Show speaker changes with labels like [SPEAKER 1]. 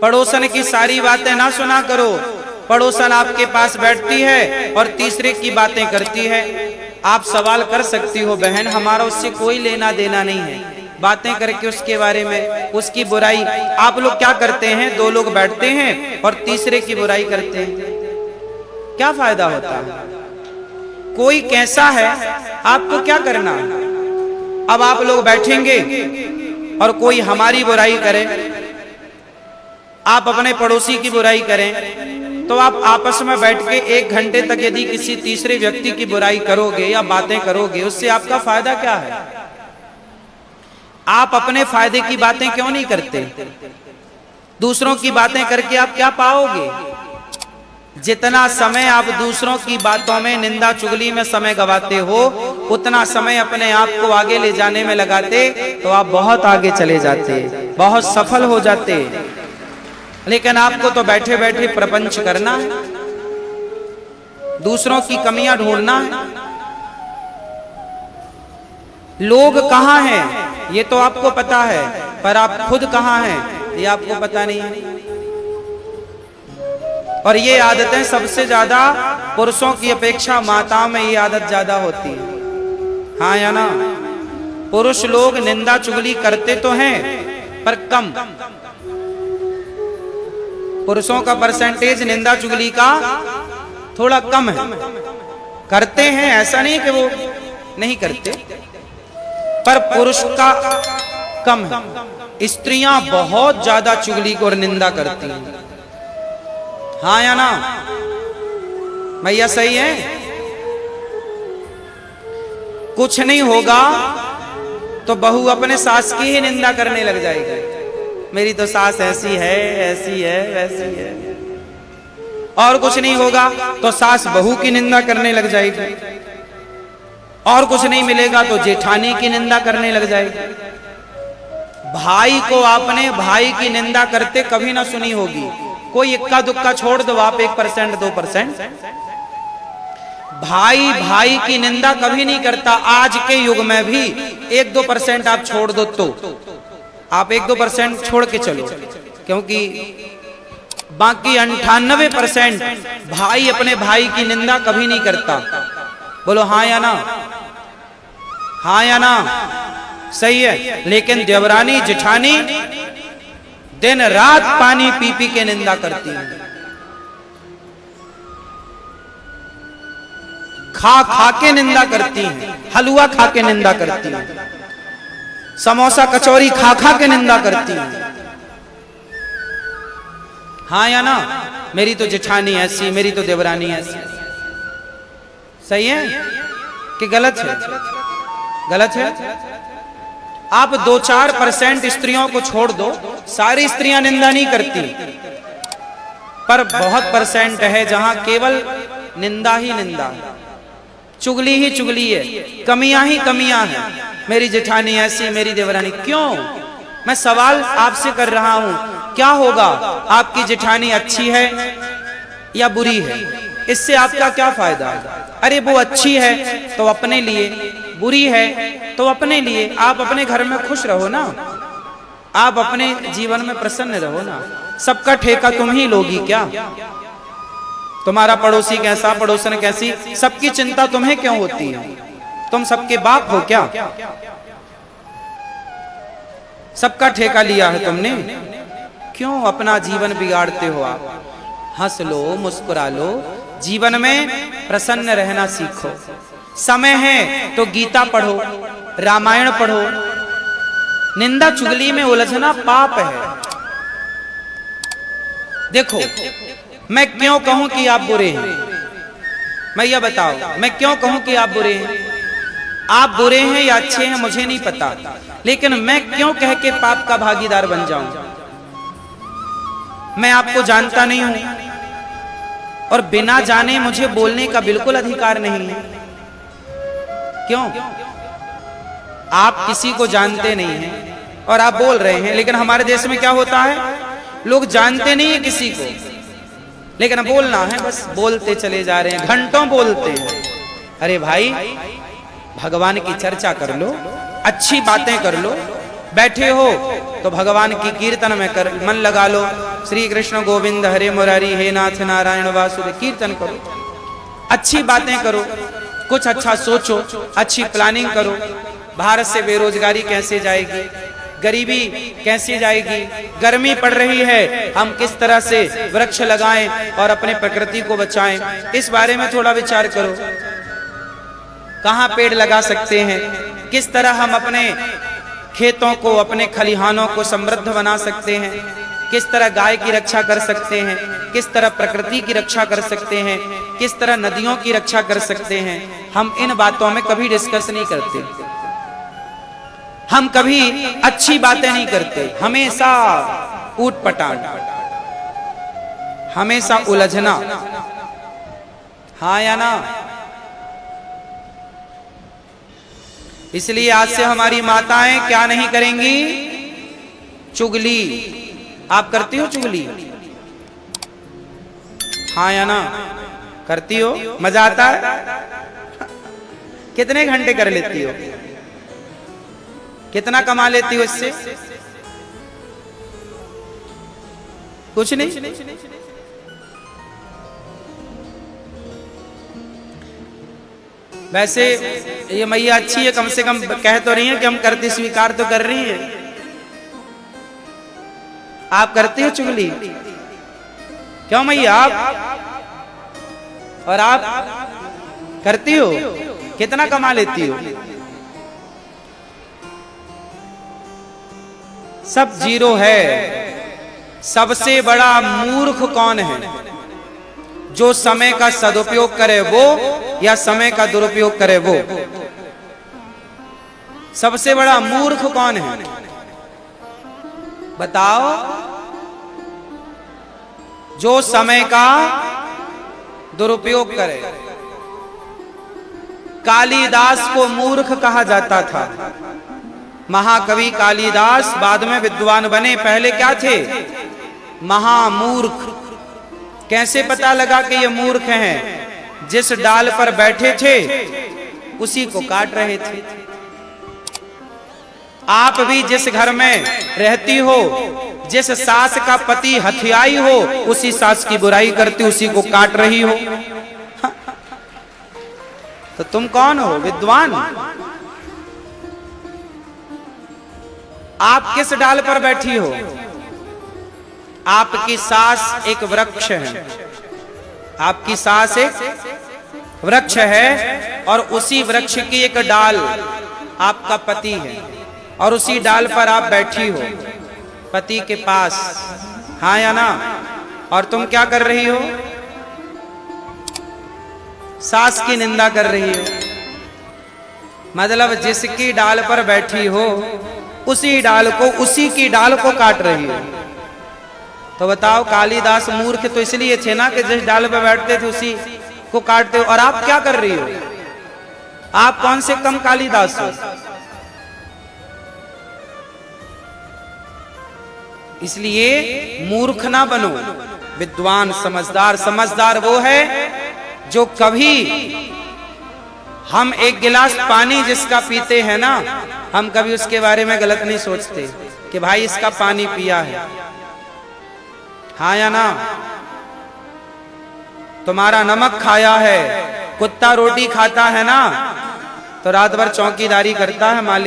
[SPEAKER 1] पड़ोसन की सारी बातें ना सुना करो। पड़ोसन आपके पास बैठती है और तीसरे की बातें करती है। आप सवाल कर सकती हो, बहन हमारा उससे कोई लेना देना नहीं है, बातें करके उसके बारे में, उसकी बुराई। आप लोग क्या करते हैं, दो लोग बैठते हैं और तीसरे की बुराई करते हैं, क्या फायदा होता है? कोई कैसा है आपको क्या करना? अब आप लोग बैठेंगे और कोई हमारी बुराई करे, आप अपने पड़ोसी की बुराई करें, तो आप आपस में बैठ के 1 घंटे तक यदि किसी तीसरे व्यक्ति की बुराई करोगे या बातें करोगे, उससे आपका फायदा क्या है? आप अपने फायदे की बातें क्यों नहीं करते? दूसरों की बातें करके आप क्या पाओगे? जितना समय आप दूसरों की बातों में, निंदा चुगली में समय गवाते हो, उतना समय अपने आप को आगे ले जाने में लगाते तो आप बहुत आगे चले जाते, बहुत सफल हो जाते। लेकिन आपको तो बैठे बैठे प्रपंच करना है, दूसरों की कमियां ढूंढना है। लोग कहां हैं ये तो आपको पता है, पर आप खुद कहां हैं ये आपको पता नहीं है। और ये आदतें सबसे ज्यादा पुरुषों की अपेक्षा माताओं में ये आदत ज्यादा होती है, हाँ या ना? पुरुष लोग निंदा चुगली करते तो हैं पर कम। पुरुषों का परसेंटेज निंदा चुगली का थोड़ा कम है। करते हैं, ऐसा नहीं कि वो नहीं करते, पर पुरुष का कम है। स्त्रियां बहुत ज्यादा चुगली और निंदा करती हैं, हाँ या ना भैया? सही है। कुछ नहीं होगा तो बहू अपने सास की ही निंदा करने लग जाएगी, मेरी तो सास ऐसी है, ऐसी है, वैसी है। और कुछ नहीं होगा तो सास बहू की निंदा करने लग जाएगी। और कुछ नहीं मिलेगा तो जेठानी की निंदा करने लग जाएगी। भाई को आपने भाई की निंदा करते कभी ना सुनी होगी। कोई इक्का दुक्का छोड़ दो आप, 1% 2%। भाई भाई की निंदा कभी नहीं करता। आज के युग में भी 1-2% आप छोड़ दो तो आप 1-2% छोड़ के चलो, क्योंकि बाकी 98% भाई अपने भाई की निंदा कभी नहीं करता। बोलो हाँ या ना? हाँ या ना? सही है। लेकिन देवरानी जेठानी दिन रात पानी पी पी के निंदा करती है, खा खा के निंदा करती है, हलवा खा के निंदा करती है, समोसा कचौरी खा खा के निंदा करती है, हाँ या ना? मेरी तो जेठानी ऐसी, मेरी तो देवरानी ऐसी। सही है कि गलत है? गलत है। आप 2-4% स्त्रियों को छोड़ दो, सारी स्त्रियां निंदा नहीं करती, पर बहुत परसेंट है जहां केवल निंदा ही निंदा है, चुगली ही चुगली है, कमियां ही कमियां हैं। मेरी जेठानी ऐसी, मेरी देवरानी। क्यों? मैं सवाल आपसे कर रहा हूं, क्या होगा? आपकी जेठानी अच्छी है या बुरी है, इससे आपका क्या फायदा है? अरे वो अच्छी है तो अपने लिए, बुरी है तो अपने लिए। आप अपने घर में खुश रहो ना, आप अपने जीवन में प्रसन्न रहो ना। सबका ठेका तुम ही लोगी क्या? तुम्हारा पड़ोसी कैसा, पड़ोसन कैसी, सबकी चिंता तुम्हें क्यों होती है? तुम सबके बाप हो क्या? सबका ठेका लिया है तुमने, क्यों अपना जीवन बिगाड़ते हो आप? हंस लो, मुस्कुरा लो, जीवन में प्रसन्न रहना सीखो। समय है तो गीता पढ़ो, रामायण पढ़ो। निंदा चुगली में उलझना पाप है। देखो, मैं क्यों कहूं कि आप बुरे हैं? मैं ये बताओ, मैं क्यों कहूं कि आप बुरे हैं? आप बुरे हैं या अच्छे हैं मुझे नहीं पता, लेकिन मैं क्यों कह के पाप का भागीदार बन जाऊं? मैं आपको जानता नहीं हूं और बिना जाने मुझे बोलने का बिल्कुल अधिकार नहीं है। क्यों? आप किसी को जानते नहीं हैं और आप बोल रहे हैं। लेकिन हमारे देश में क्या होता है, लोग जानते नहीं है किसी को, लेकिन बोलना है, बस बोलते चले जा रहे हैं, घंटों बोलते हैं। अरे भाई, भगवान की चर्चा कर लो, अच्छी बातें कर लो, बैठे हो तो भगवान की कीर्तन में कर मन लगा लो। श्री कृष्ण गोविंद हरे मुरारी हे नाथ नारायण वासुदेव कीर्तन करो, अच्छी बातें करो, कुछ अच्छा सोचो, अच्छी प्लानिंग करो। भारत से बेरोजगारी कैसे जाएगी, गरीबी कैसे जाएगी, गर्मी पड़ रही है, हम किस तरह से वृक्ष लगाएं और अपने प्रकृति को बचाएं, इस बारे में थोड़ा विचार करो। कहां पेड़ लगा सकते हैं, किस तरह हम अपने खेतों को, अपने खलिहानों को समृद्ध बना सकते हैं, किस तरह गाय की रक्षा कर सकते हैं, किस तरह प्रकृति की रक्षा कर सकते हैं, किस तरह नदियों की रक्षा कर सकते हैं। हम इन बातों में कभी डिस्कस नहीं करते, हम कभी अच्छी बातें नहीं करते, हमेशा ऊटपटांग, हमेशा उलझना। हाँ या ना? इसलिए आज से हमारी माताएं क्या नहीं करेंगी? चुगली। आप करती हो चुगली? हाँ या ना? करती हो? मजा आता है? कितने घंटे कर लेती हो? कितना कमा लेती हो इससे? कुछ नहीं। वैसे ये मैया अच्छी है, कम से कम कह तो रही है कि हम करते, स्वीकार तो कर रही है। आप करते हो चुगली? क्यों मैया? आप और आप करती हो? कितना कमा लेती हो? सब जीरो है। सबसे बड़ा मूर्ख कौन है? जो समय का सदुपयोग करे वो, या समय का दुरुपयोग करे वो। सबसे बड़ा मूर्ख कौन है? बताओ। जो समय का दुरुपयोग करे। कालिदास को मूर्ख कहा जाता था। महाकवि कालिदास बाद में विद्वान बने, पहले क्या थे? महामूर्ख। कैसे पता लगा कि ये मूर्ख हैं? जिस डाल पर बैठे थे उसी को काट रहे थे। आप भी जिस घर में रहती हो, जिस सास का पति हथियाई हो, उसी सास की बुराई करती, उसी को काट रही हो। तो तुम कौन हो? विद्वान। आप किस डाल पर बैठी हो? आपकी सास एक वृक्ष है, आपकी सास एक वृक्ष है, और उसी वृक्ष की एक डाल आपका पति है, और उसी डाल पर आप बैठी हो पति के पास। हाँ या ना? और तुम क्या कर रही हो? सास की निंदा कर रही हो। मतलब जिसकी डाल पर बैठी हो उसी डाल को, उसी की डाल को काट रही हो। तो बताओ, कालिदास मूर्ख तो इसलिए थे ना कि जिस डाल पर बैठते थे उसी को काटते हो, और आप क्या कर रही हो? आप कौन से कम कालिदास हो? इसलिए मूर्ख ना बनो, विद्वान, समझदार। समझदार वो है जो कभी, हम एक गिलास पानी जिसका पीते हैं ना, हम कभी उसके बारे में गलत नहीं सोचते कि भाई इसका पानी पिया है। हाँ या ना? तुम्हारा नमक खाया है, कुत्ता रोटी खाता है ना, तो रात भर चौकीदारी करता है मालिक